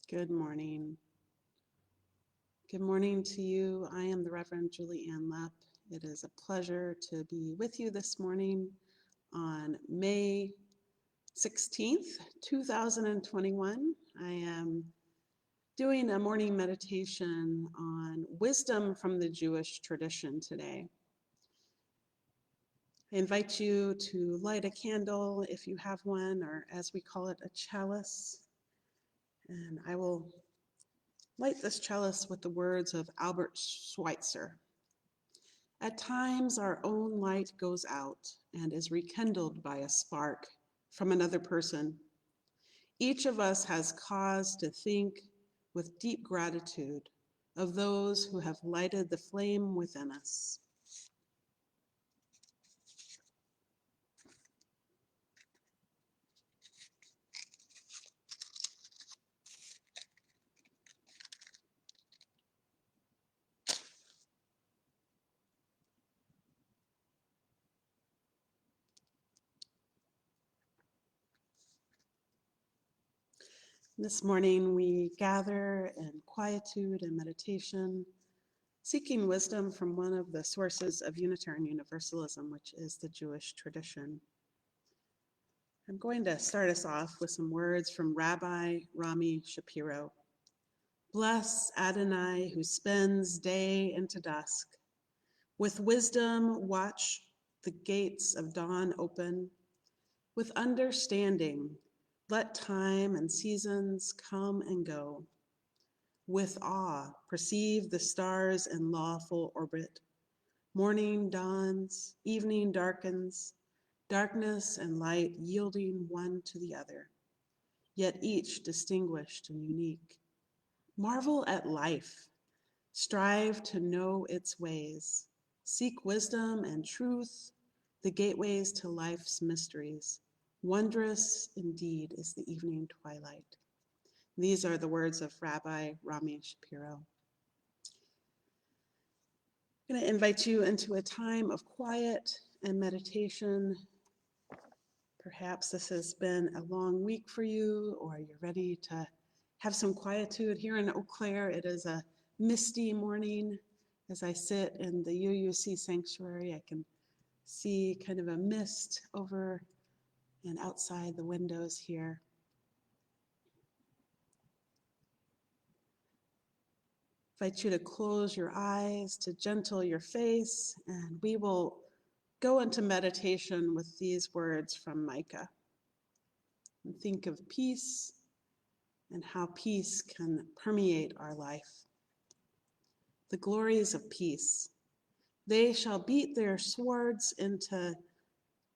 Good morning. Good morning to you. I am the Reverend Julianne Lepp. It is a pleasure to be with you this morning on May 16th, 2021. I am doing a morning meditation on wisdom from the Jewish tradition today. I invite you to light a candle if you have one, or as we call it, a chalice. And I will light this chalice with the words of Albert Schweitzer. At times, our own light goes out and is rekindled by a spark from another person. Each of us has cause to think with deep gratitude of those who have lighted the flame within us. This morning, we gather in quietude and meditation, seeking wisdom from one of the sources of Unitarian Universalism, which is the Jewish tradition. I'm going to start us off with some words from Rabbi Rami Shapiro. Bless Adonai, who spends day into dusk. With wisdom, watch the gates of dawn open. With understanding, let time and seasons come and go. With awe, perceive the stars in lawful orbit. Morning dawns, evening darkens, darkness and light yielding one to the other, yet each distinguished and unique. Marvel at life, strive to know its ways, seek wisdom and truth, the gateways to life's mysteries. Wondrous indeed is the evening twilight. These are the words of Rabbi Rami Shapiro. I'm going to invite you into a time of quiet and meditation. Perhaps this has been a long week for you, or you're ready to have some quietude. Here in Eau Claire, it is a misty morning. As I sit in the UUC sanctuary, I can see kind of a mist over and outside the windows here. I invite you to close your eyes, to gentle your face, and we will go into meditation with these words from Micah. And think of peace and how peace can permeate our life. The glories of peace. They shall beat their swords into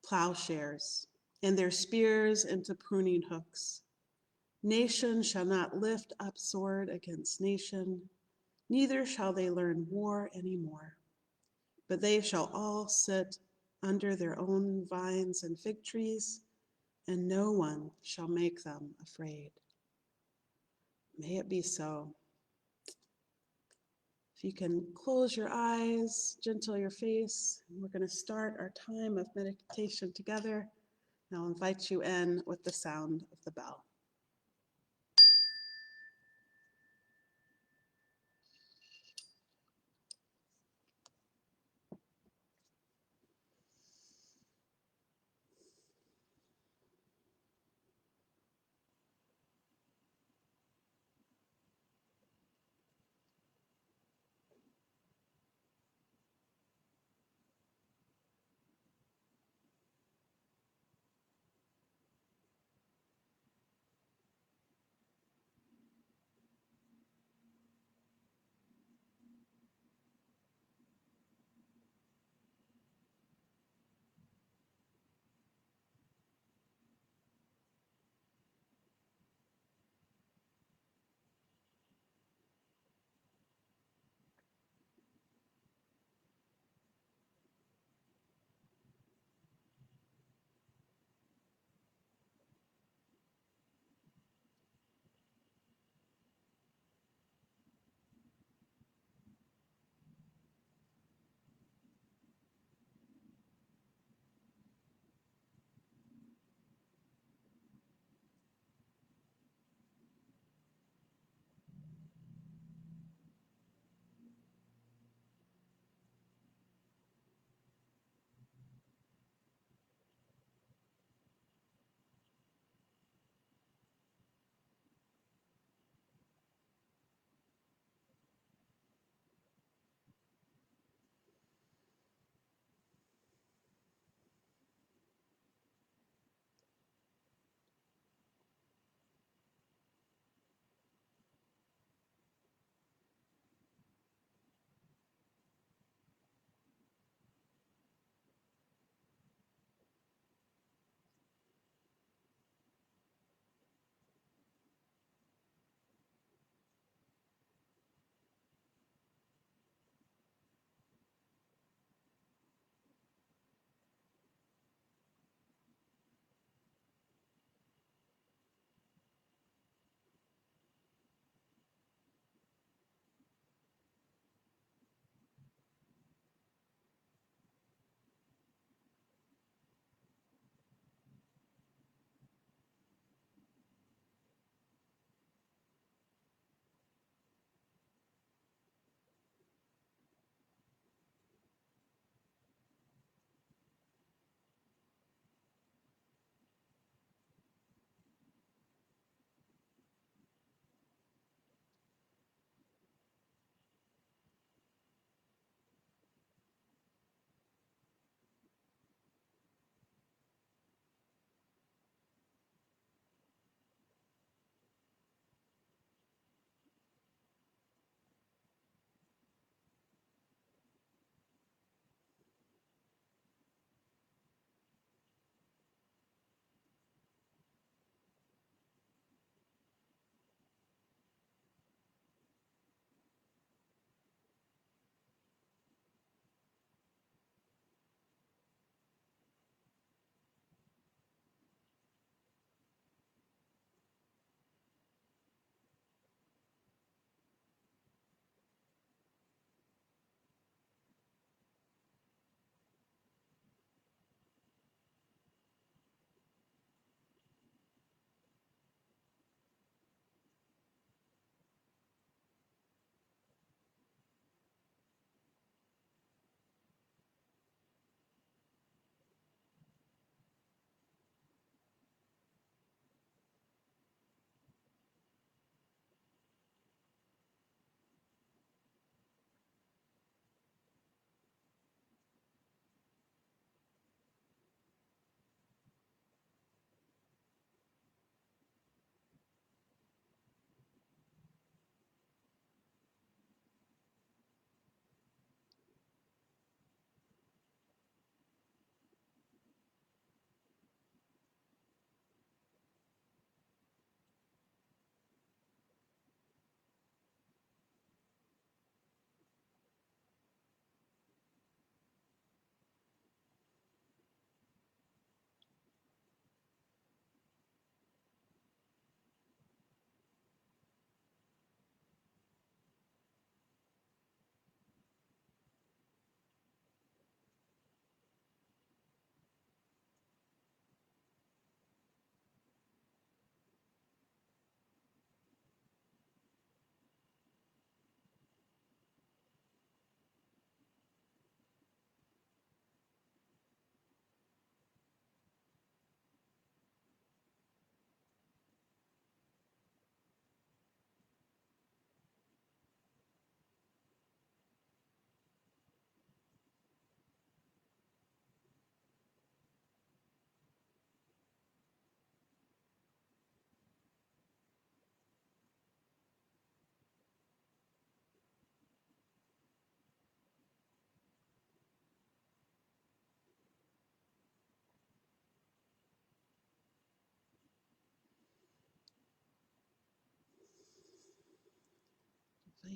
plowshares and their spears into pruning hooks. Nation shall not lift up sword against nation, neither shall they learn war anymore. But they shall all sit under their own vines and fig trees, and no one shall make them afraid. May it be so. If you can close your eyes, gentle your face, we're going to start our time of meditation together. And I'll invite you in with the sound of the bell.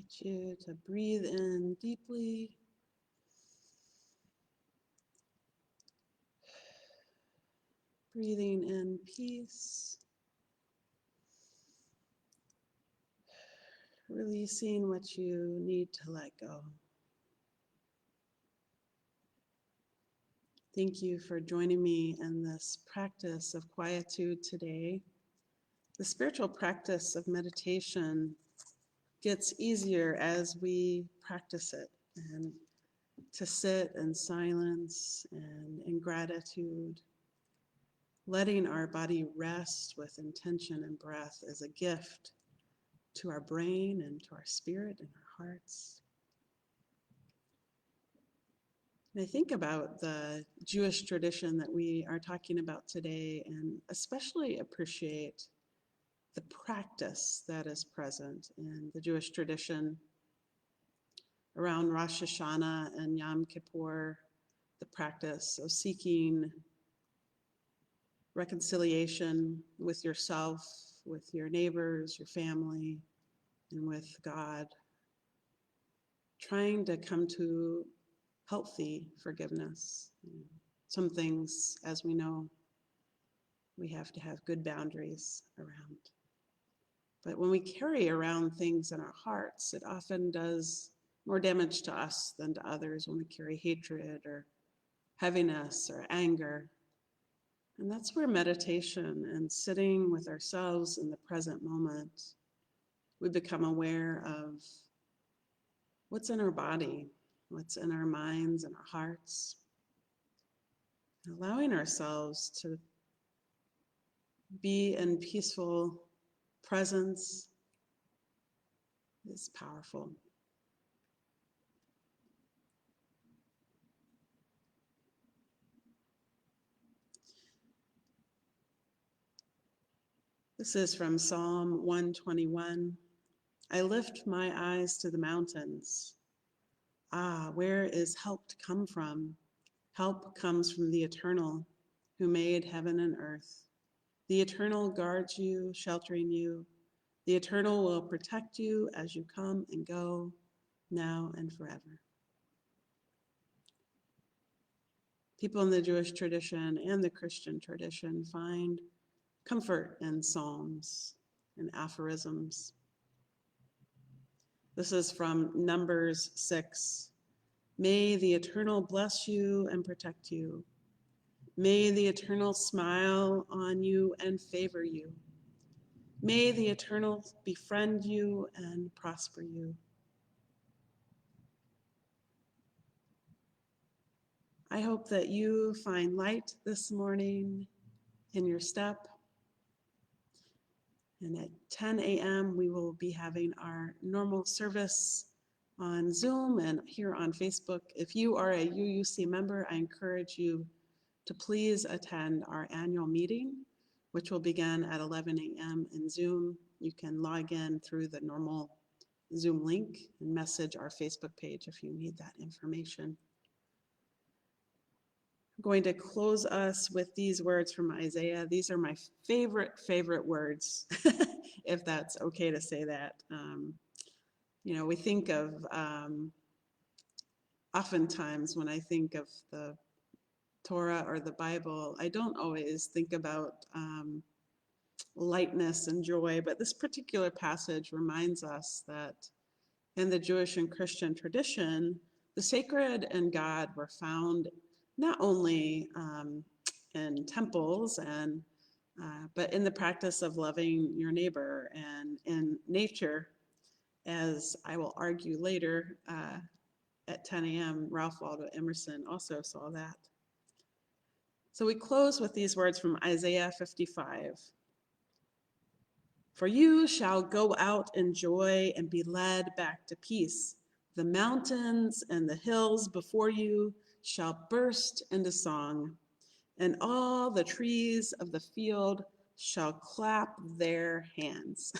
invite you to breathe in deeply. Breathing in peace. Releasing what you need to let go. Thank you for joining me in this practice of quietude today. The spiritual practice of meditation gets easier as we practice it, and to sit in silence and in gratitude. Letting our body rest with intention and breath is a gift to our brain and to our spirit and our hearts. And I think about the Jewish tradition that we are talking about today, and especially appreciate the practice that is present in the Jewish tradition around Rosh Hashanah and Yom Kippur, the practice of seeking reconciliation with yourself, with your neighbors, your family, and with God. Trying to come to healthy forgiveness. Some things, as we know, we have to have good boundaries around. But when we carry around things in our hearts, it often does more damage to us than to others when we carry hatred or heaviness or anger. And that's where meditation and sitting with ourselves in the present moment, we become aware of what's in our body, what's in our minds and our hearts. Allowing ourselves to be in peaceful presence is powerful. This is from Psalm 121. I lift my eyes to the mountains. Where is help to come from? Help comes from the Eternal, who made heaven and earth. The Eternal guards you, sheltering you. The Eternal will protect you as you come and go, now and forever. People in the Jewish tradition and the Christian tradition find comfort in psalms and aphorisms. This is from Numbers 6. May the Eternal bless you and protect you. May the Eternal smile on you and favor you. May the Eternal befriend you and prosper you. I hope that you find light this morning in your step. And at 10 a.m., we will be having our normal service on Zoom and here on Facebook. If you are a UUC member, I encourage you to please attend our annual meeting, which will begin at 11 a.m. in Zoom. You can log in through the normal Zoom link and message our Facebook page if you need that information. I'm going to close us with these words from Isaiah. These are my favorite words, if that's okay to say that. We think of, oftentimes when I think of the Torah or the Bible, I don't always think about lightness and joy, but this particular passage reminds us that in the Jewish and Christian tradition, the sacred and God were found not only in temples but in the practice of loving your neighbor and in nature, as I will argue later at 10 a.m. Ralph Waldo Emerson also saw that. So we close with these words from Isaiah 55. For you shall go out in joy and be led back to peace. The mountains and the hills before you shall burst into song, and all the trees of the field shall clap their hands.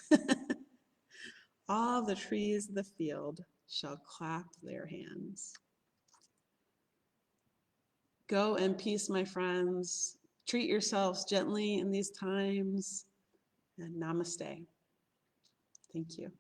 All the trees of the field shall clap their hands. Go in peace, my friends. Treat yourselves gently in these times, and namaste. Thank you.